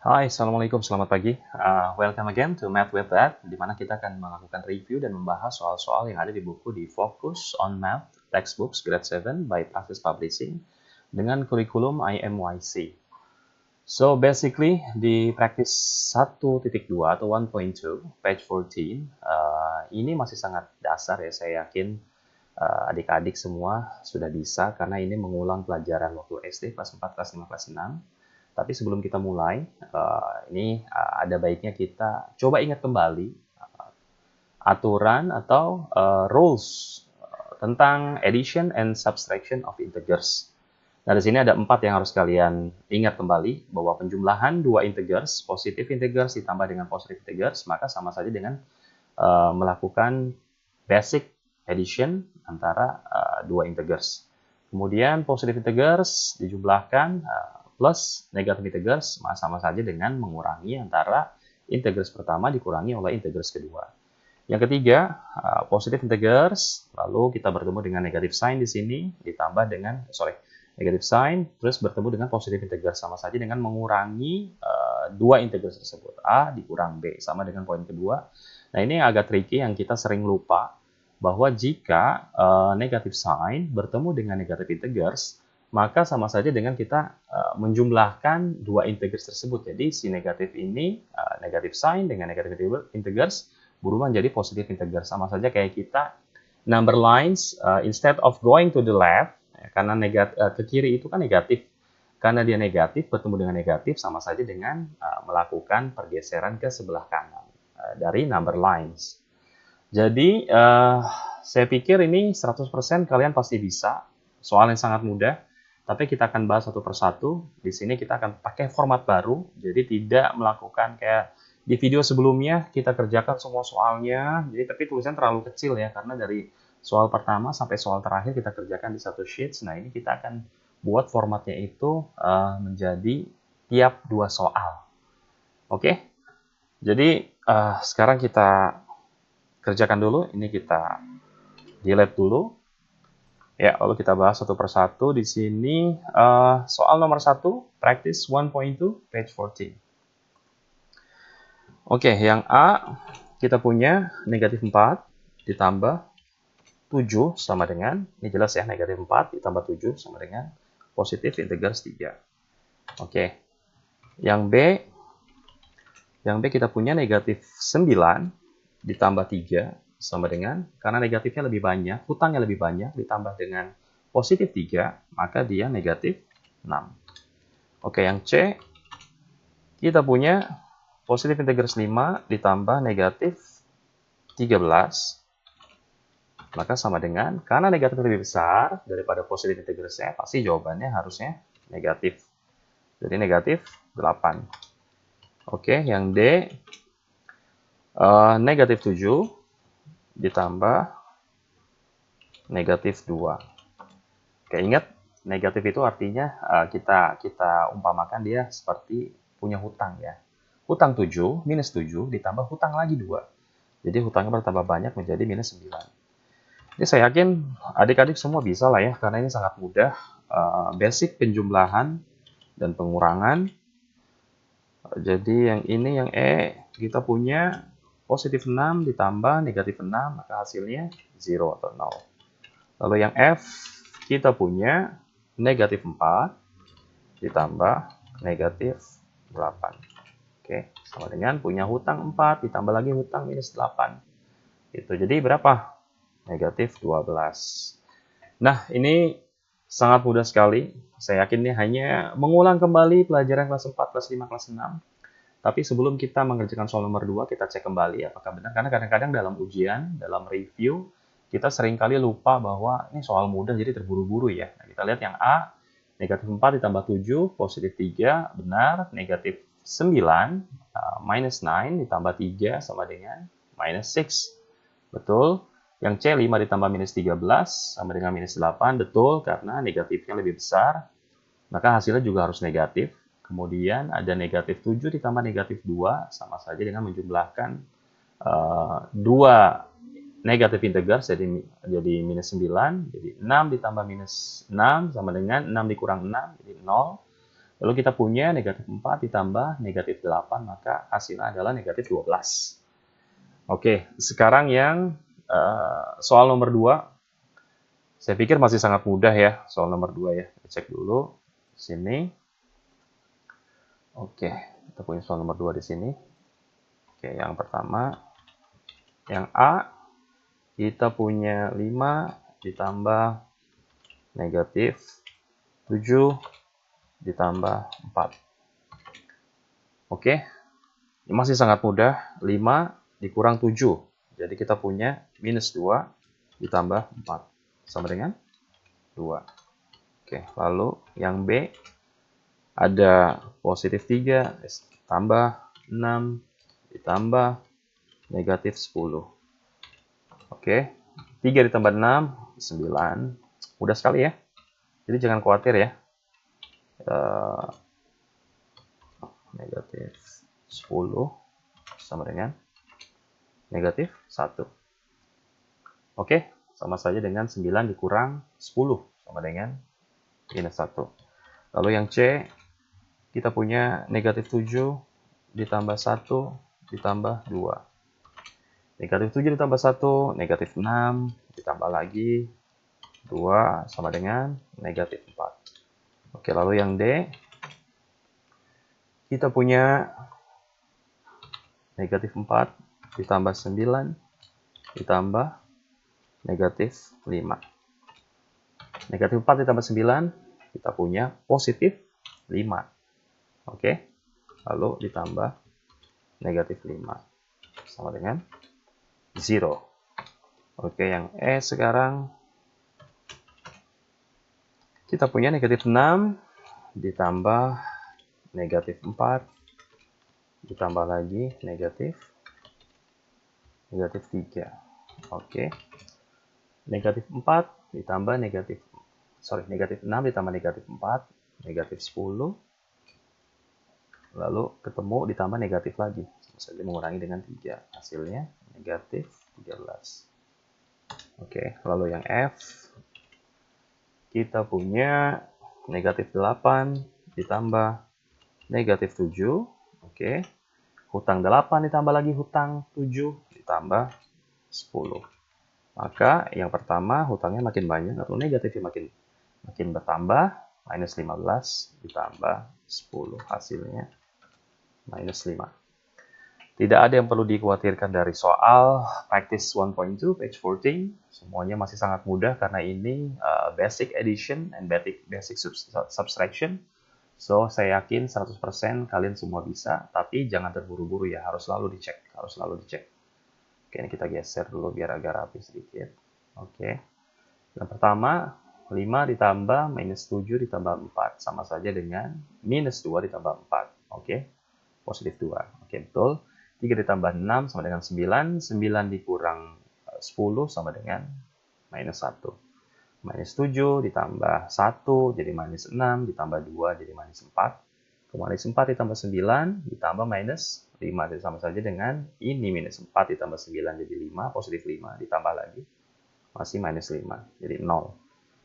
Hai, Assalamualaikum, selamat pagi. Welcome again to Math with Dad, di mana kita akan melakukan review dan membahas soal-soal yang ada di buku di Focus on Math Textbooks Grade 7 by Praxis Publishing dengan kurikulum IMYC. So basically di practice 1.2 atau 1.2, page 14, ini masih sangat dasar ya, saya yakin adik-adik semua sudah bisa karena ini mengulang pelajaran waktu SD kelas 4, kelas 5, kelas 6. Tapi sebelum kita mulai, ada baiknya kita coba ingat kembali aturan atau rules tentang addition and subtraction of integers. Nah, di sini ada 4 yang harus kalian ingat kembali, bahwa penjumlahan dua integers, positive integers ditambah dengan positive integers, maka sama saja dengan melakukan basic addition antara dua integers. Kemudian positive integers dijumlahkan plus negative integers sama saja dengan mengurangi antara integers pertama dikurangi oleh integers kedua. Yang ketiga, positive integers, lalu kita bertemu dengan negative sign di sini, ditambah dengan, negative sign, terus bertemu dengan positive integers, sama saja dengan mengurangi dua integers tersebut. A dikurang B, sama dengan poin kedua. Nah, ini yang agak tricky, yang kita sering lupa, bahwa jika negative sign bertemu dengan negative integers, maka sama saja dengan kita menjumlahkan dua integers tersebut. Jadi si negatif ini, negative sign dengan negative integers, berubah menjadi positive integers. Sama saja kayak kita number lines, instead of going to the left, karena ke kiri itu kan negatif. Karena dia negatif, bertemu dengan negatif, sama saja dengan melakukan pergeseran ke sebelah kanan dari number lines. Jadi, saya pikir ini 100% kalian pasti bisa. Soal yang sangat mudah. Tapi kita akan bahas satu persatu. Di sini kita akan pakai format baru. Jadi tidak melakukan kayak di video sebelumnya kita kerjakan semua soalnya. Jadi tapi tulisan terlalu kecil ya, karena dari soal pertama sampai soal terakhir kita kerjakan di satu sheets. Nah, ini kita akan buat formatnya itu menjadi tiap dua soal. Oke? Jadi sekarang kita kerjakan dulu. Ini kita delete dulu. Ya, lalu kita bahas satu persatu. Di sini soal nomor 1, practice 1.2, page 14. Oke, yang A kita punya negatif 4 ditambah 7 sama dengan, ini jelas ya, negatif 4 ditambah 7 sama dengan positif integers 3. Oke, yang B kita punya negatif 9 ditambah 3 sama dengan, karena negatifnya lebih banyak, hutangnya lebih banyak, ditambah dengan positif 3, maka dia negatif 6. Oke, yang C, kita punya positif integers 5 ditambah negatif 13, maka sama dengan, karena negatif lebih besar daripada positif integersnya, pasti jawabannya harusnya negatif. Jadi negatif 8. Oke, yang D, negatif 7 ditambah negatif 2. Oke, ingat, negatif itu artinya kita umpamakan dia seperti punya hutang ya. Hutang 7 minus 7 ditambah hutang lagi 2. Jadi hutangnya bertambah banyak menjadi minus 9. Ini saya yakin adik-adik semua bisa lah ya, karena ini sangat mudah. Basic penjumlahan dan pengurangan. Jadi yang ini, yang E, kita punya positif 6 ditambah negatif 6, maka hasilnya 0 atau 0. Lalu yang F, kita punya negatif 4 ditambah negatif 8. Oke, sama dengan punya hutang 4 ditambah lagi hutang minus 8. Itu jadi berapa? Negatif 12. Nah, ini sangat mudah sekali. Saya yakin ini hanya mengulang kembali pelajaran kelas 4, kelas 5, kelas 6. Tapi sebelum kita mengerjakan soal nomor 2, kita cek kembali apakah benar. Karena kadang-kadang dalam ujian, dalam review, kita seringkali lupa bahwa ini soal mudah, jadi terburu-buru ya. Nah, kita lihat yang A, negatif 4 ditambah 7, positif 3, benar. Negatif 9, minus 9 ditambah 3 sama dengan minus 6. Betul. Yang C, 5 ditambah minus 13 sama dengan minus 8. Betul, karena negatifnya lebih besar. Maka hasilnya juga harus negatif. Kemudian ada negatif 7 ditambah negatif 2, sama saja dengan menjumlahkan dua negatif integers, jadi minus 9. Jadi 6 ditambah minus 6 sama dengan 6 dikurang 6, jadi 0. Lalu kita punya negatif 4 ditambah negatif 8, maka hasilnya adalah negatif 12. Oke, sekarang yang soal nomor 2. Saya pikir masih sangat mudah ya, soal nomor 2 ya. Kita cek dulu di sini. Oke, kita punya soal nomor 2 di sini. Oke, yang pertama, yang A, kita punya 5 ditambah negatif 7 ditambah 4. Oke, ini masih sangat mudah. 5 dikurang 7. Jadi kita punya minus 2 ditambah 4. Sama dengan 2. Oke, lalu yang B, ada positif 3 tambah 6 ditambah negatif 10. Oke, 3 ditambah 6, 9. Mudah sekali ya. Jadi jangan khawatir ya. Negatif 10 sama dengan negatif 1. Oke, sama saja dengan 9 dikurang 10 sama dengan minus 1. Lalu yang C, kita punya negatif 7 ditambah 1 ditambah 2. Negatif 7 ditambah 1, negatif 6, ditambah lagi 2 sama dengan negatif 4. Oke, lalu yang D, kita punya negatif 4 ditambah 9 ditambah negatif 5. Negatif 4 ditambah 9, kita punya positif 5. Oke, lalu ditambah negatif 5 sama dengan 0. Oke, yang E sekarang, kita punya negatif 6 ditambah negatif 4 ditambah lagi negatif 3. Oke, negatif 4 ditambah negatif 6 ditambah negatif 4, negatif 10. Lalu ketemu ditambah negatif lagi. Sama saja mengurangi dengan 3. Hasilnya negatif 13. Oke, lalu yang F, kita punya negatif 8 ditambah negatif 7. Oke, hutang 8 ditambah lagi hutang 7 ditambah 10. Maka yang pertama hutangnya makin banyak atau negatifnya makin bertambah, minus 15 ditambah 10, hasilnya minus 5. Tidak ada yang perlu dikhawatirkan dari soal practice 1.2 page 14. Semuanya masih sangat mudah karena ini basic addition and basic subtraction. So, saya yakin 100% kalian semua bisa, tapi jangan terburu-buru ya, harus selalu dicek. Oke, ini kita geser dulu biar agak rapi sedikit. Oke, yang pertama, 5 ditambah minus 7 ditambah 4, sama saja dengan minus 2 ditambah 4. Oke, positif 2. Oke, betul. 3 ditambah 6 sama dengan 9. 9 dikurang 10 sama dengan minus 1. Minus 7 ditambah 1 jadi minus 6, ditambah 2 jadi minus 4. Minus 4 ditambah 9 ditambah minus 5. Jadi sama saja dengan ini minus 4 ditambah 9 jadi 5, positif 5. Ditambah lagi masih minus 5, jadi 0.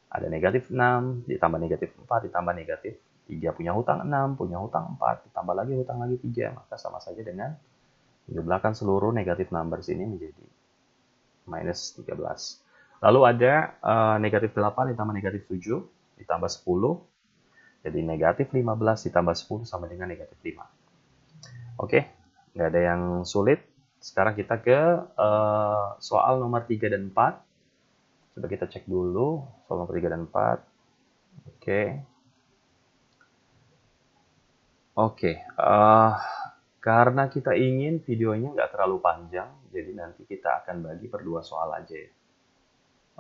Ada negatif 6, ditambah negatif 4, ditambah negatif 3. Punya hutang 6, punya hutang 4, ditambah lagi hutang lagi 3. Maka sama saja dengan menjumlahkan seluruh negatif numbers ini menjadi minus 13. Lalu ada negatif 8 ditambah negatif 7 ditambah 10. Jadi negatif 15 ditambah 10 sama dengan negatif 5. Oke, nggak ada yang sulit. Sekarang kita ke soal nomor 3 dan 4. Coba kita cek dulu soal nomor 3 dan 4. Oke, karena kita ingin videonya nggak terlalu panjang, jadi nanti kita akan bagi per 2 soal aja ya.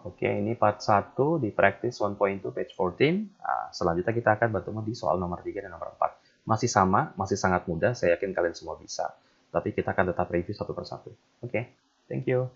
Oke, ini part 1 di practice 1.2 page 14. Nah, selanjutnya kita akan bertemu di soal nomor 3 dan nomor 4. Masih sama, masih sangat mudah, saya yakin kalian semua bisa. Tapi kita akan tetap review satu persatu. Oke, thank you.